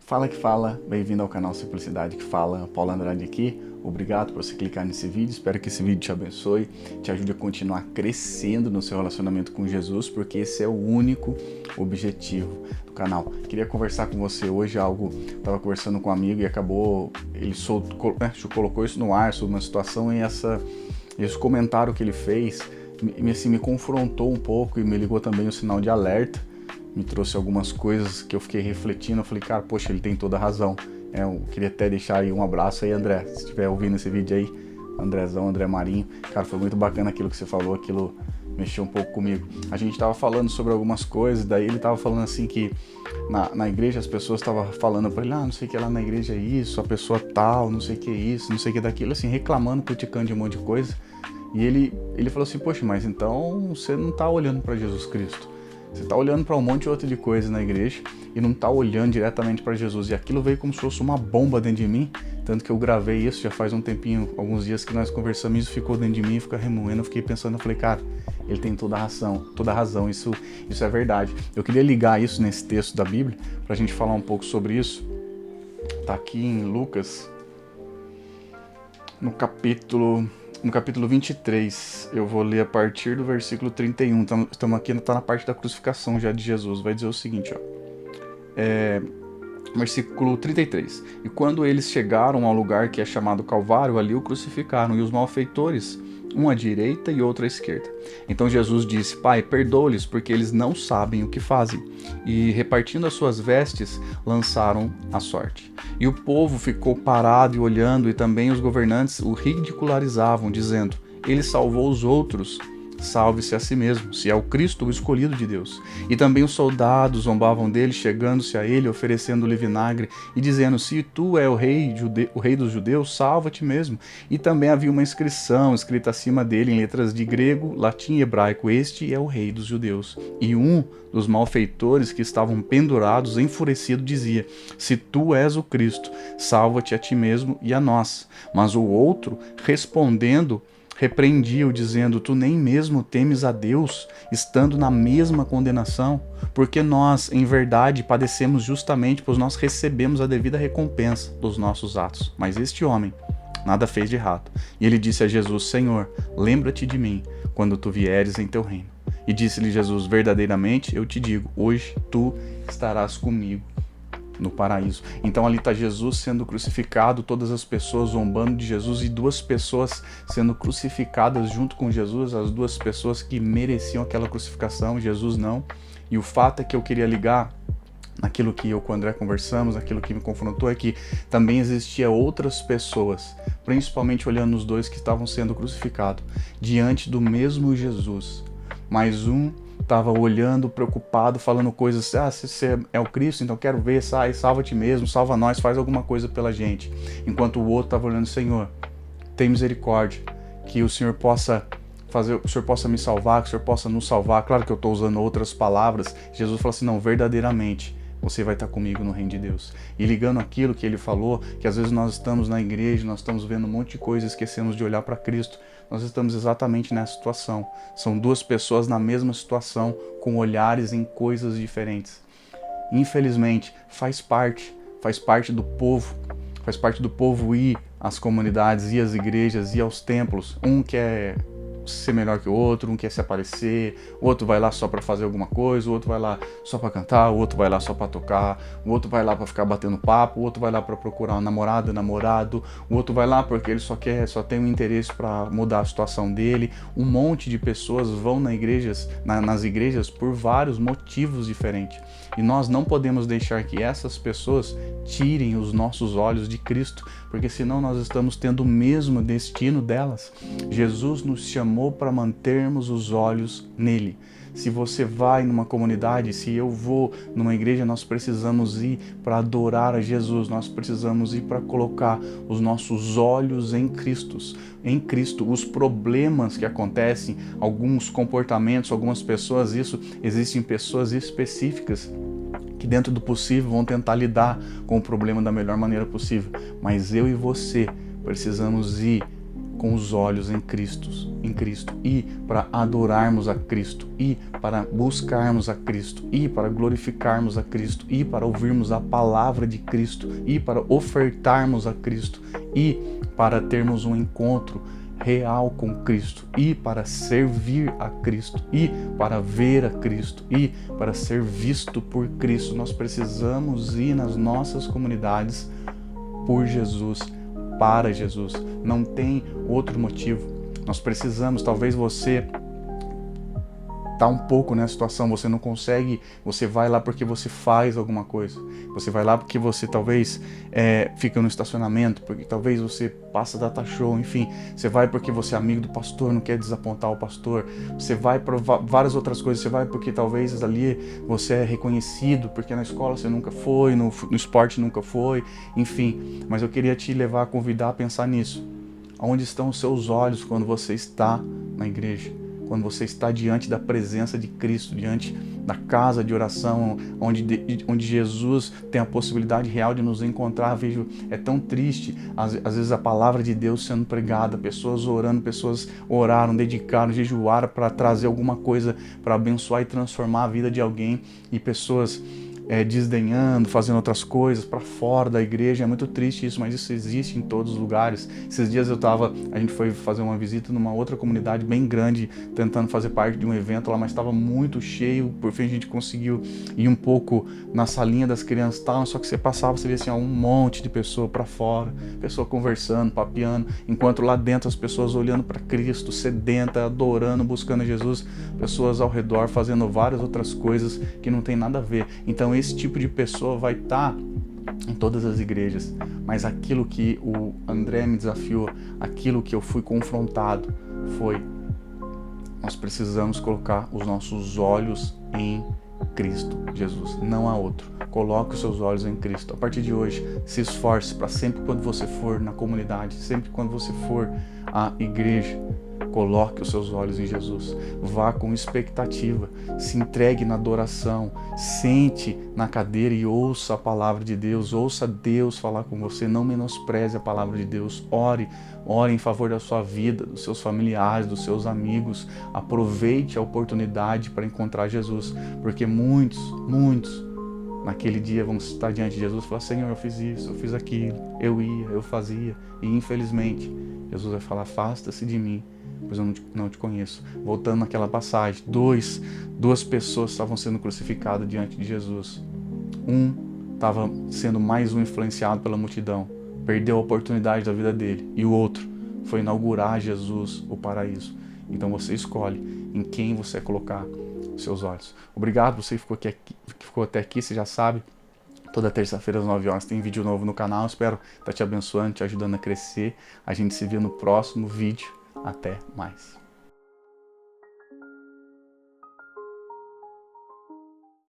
Fala que fala, bem-vindo ao canal Simplicidade que Fala, Paulo Andrade aqui. Obrigado por você clicar nesse vídeo, espero que esse vídeo te abençoe, te ajude a continuar crescendo no seu relacionamento com Jesus, porque esse é o único objetivo do canal. Queria conversar com você hoje estava conversando com um amigo e acabou, ele colocou isso no ar sobre uma situação e esse comentário que ele fez me confrontou um pouco e me ligou também o sinal de alerta. Me trouxe algumas coisas que eu fiquei refletindo, eu falei, cara, poxa, ele tem toda a razão. Eu queria até deixar aí um abraço aí, André, se estiver ouvindo esse vídeo aí, André Marinho. Cara, foi muito bacana aquilo que você falou, aquilo mexeu um pouco comigo. A gente tava falando sobre algumas coisas, daí ele tava falando assim que na igreja as pessoas estavam falando pra ele, não sei o que lá na igreja é isso, a pessoa tal, não sei o que é isso, não sei o que daquilo, assim, reclamando, criticando de um monte de coisa. E ele falou assim, poxa, mas então você não tá olhando pra Jesus Cristo. Você está olhando para um monte de outra de coisa na igreja e não está olhando diretamente para Jesus. E aquilo veio como se fosse uma bomba dentro de mim. Tanto que eu gravei isso já faz um tempinho, alguns dias que nós conversamos, isso ficou dentro de mim, fica remoendo. Eu fiquei pensando, eu falei, cara, ele tem toda a razão, isso é verdade. Eu queria ligar isso nesse texto da Bíblia para a gente falar um pouco sobre isso. Está aqui em Lucas, no capítulo 23, eu vou ler a partir do versículo 31, estamos aqui, está na parte da crucificação já de Jesus, vai dizer o seguinte, versículo 33, e quando eles chegaram ao lugar que é chamado Calvário, ali o crucificaram, e os malfeitores, um à direita e outro à esquerda. Então Jesus disse, Pai, perdoa-lhes, porque eles não sabem o que fazem. E repartindo as suas vestes, lançaram a sorte. E o povo ficou parado e olhando, e também os governantes o ridicularizavam, dizendo, ele salvou os outros, salve-se a si mesmo, se é o Cristo, o escolhido de Deus. E também os soldados zombavam dele, chegando-se a ele, oferecendo-lhe vinagre, e dizendo, se tu é o rei dos judeus, salva-te mesmo. E também havia uma inscrição escrita acima dele, em letras de grego, latim e hebraico, este é o rei dos judeus. E um dos malfeitores que estavam pendurados, enfurecido, dizia, se tu és o Cristo, salva-te a ti mesmo e a nós. Mas o outro, respondendo, repreendia-o, dizendo, tu nem mesmo temes a Deus, estando na mesma condenação, porque nós, em verdade, padecemos justamente, pois nós recebemos a devida recompensa dos nossos atos. Mas este homem nada fez de errado. E ele disse a Jesus, Senhor, lembra-te de mim, quando tu vieres em teu reino. E disse-lhe Jesus, verdadeiramente, eu te digo, hoje tu estarás comigo no paraíso. Então ali está Jesus sendo crucificado, todas as pessoas zombando de Jesus e duas pessoas sendo crucificadas junto com Jesus, as duas pessoas que mereciam aquela crucificação, Jesus não. E o fato é que eu queria ligar naquilo que eu com o André conversamos, naquilo que me confrontou, é que também existia outras pessoas, principalmente olhando os dois que estavam sendo crucificados, diante do mesmo Jesus. Mas um estava olhando, preocupado, falando coisas, se você é o Cristo, então quero ver, sai, salva-te mesmo, salva nós, faz alguma coisa pela gente. Enquanto o outro estava olhando, Senhor, tem misericórdia, que o Senhor possa me salvar, que o Senhor possa nos salvar. Claro que eu estou usando outras palavras. Jesus falou assim, não, verdadeiramente, você vai estar comigo no reino de Deus. E ligando aquilo que ele falou, que às vezes nós estamos na igreja, nós estamos vendo um monte de coisa, esquecemos de olhar para Cristo. Nós estamos exatamente nessa situação. São duas pessoas na mesma situação, com olhares em coisas diferentes. Infelizmente, faz parte do povo ir às comunidades, ir às igrejas, ir aos templos. Um quer ser melhor que o outro, um quer se aparecer, o outro vai lá só para fazer alguma coisa, o outro vai lá só para cantar, o outro vai lá só para tocar, o outro vai lá para ficar batendo papo, o outro vai lá para procurar uma namorada, namorado, o outro vai lá porque ele só tem um interesse para mudar a situação dele. Um monte de pessoas vão nas igrejas por vários motivos diferentes. E nós não podemos deixar que essas pessoas tirem os nossos olhos de Cristo, porque senão nós estamos tendo o mesmo destino delas. Jesus nos chamou para mantermos os olhos nele. Se você vai numa comunidade, se eu vou numa igreja, nós precisamos ir para adorar a Jesus, nós precisamos ir para colocar os nossos olhos em Cristo. Os problemas que acontecem, alguns comportamentos, algumas pessoas, existem pessoas específicas que dentro do possível vão tentar lidar com o problema da melhor maneira possível. Mas eu e você precisamos ir com os olhos em Cristo, e para adorarmos a Cristo, e para buscarmos a Cristo, e para glorificarmos a Cristo, e para ouvirmos a palavra de Cristo, e para ofertarmos a Cristo, e para termos um encontro real com Cristo, e para servir a Cristo, e para ver a Cristo, e para ser visto por Cristo. Nós precisamos ir nas nossas comunidades por Jesus, para Jesus. Não tem outro motivo. Nós precisamos, talvez você tá um pouco nessa situação, você não consegue, você vai lá porque você faz alguma coisa, você vai lá porque você talvez fica no estacionamento, porque talvez você passa data show, enfim, você vai porque você é amigo do pastor, não quer desapontar o pastor, você vai para várias outras coisas, você vai porque talvez ali você é reconhecido, porque na escola você nunca foi, no esporte nunca foi, enfim, mas eu queria te levar a convidar a pensar nisso. Onde estão os seus olhos quando você está na igreja? Quando você está diante da presença de Cristo, diante da casa de oração, onde Jesus tem a possibilidade real de nos encontrar. Vejo, é tão triste, às vezes a palavra de Deus sendo pregada, pessoas orando, pessoas oraram, dedicaram, jejuaram para trazer alguma coisa para abençoar e transformar a vida de alguém, e pessoas desdenhando, fazendo outras coisas para fora da igreja. É muito triste isso, mas isso existe em todos os lugares. Esses dias a gente foi fazer uma visita numa outra comunidade bem grande, tentando fazer parte de um evento lá, mas estava muito cheio. Por fim a gente conseguiu ir um pouco na salinha das crianças e tal, só que você passava, você via assim, um monte de pessoa para fora, pessoa conversando, papeando, enquanto lá dentro as pessoas olhando para Cristo, sedenta, adorando, buscando Jesus, pessoas ao redor fazendo várias outras coisas que não tem nada a ver. Então esse tipo de pessoa vai estar em todas as igrejas, mas aquilo que o André me desafiou, aquilo que eu fui confrontado foi: nós precisamos colocar os nossos olhos em Cristo Jesus, não há outro. Coloque os seus olhos em Cristo. A partir de hoje, se esforce para sempre quando você for na comunidade, sempre quando você for à igreja, coloque os seus olhos em Jesus. Vá com expectativa, se entregue na adoração, sente na cadeira e ouça a palavra de Deus, ouça Deus falar com você, não menospreze a palavra de Deus, ore em favor da sua vida, dos seus familiares, dos seus amigos. Aproveite a oportunidade para encontrar Jesus, porque muitos naquele dia vão estar diante de Jesus e falar: Senhor, eu fiz isso, eu fiz aquilo, eu ia, eu fazia, e infelizmente Jesus vai falar: afasta-se de mim, pois eu não te conheço. Voltando naquela passagem, duas pessoas estavam sendo crucificadas diante de Jesus. Um estava sendo mais um influenciado pela multidão, perdeu a oportunidade da vida dele, e o outro foi inaugurar Jesus, o paraíso. Então você escolhe em quem você vai colocar os seus olhos. Obrigado, você que ficou até aqui, você já sabe. Toda terça-feira às 9 horas tem vídeo novo no canal. Espero estar te abençoando, te ajudando a crescer. A gente se vê no próximo vídeo. Até mais.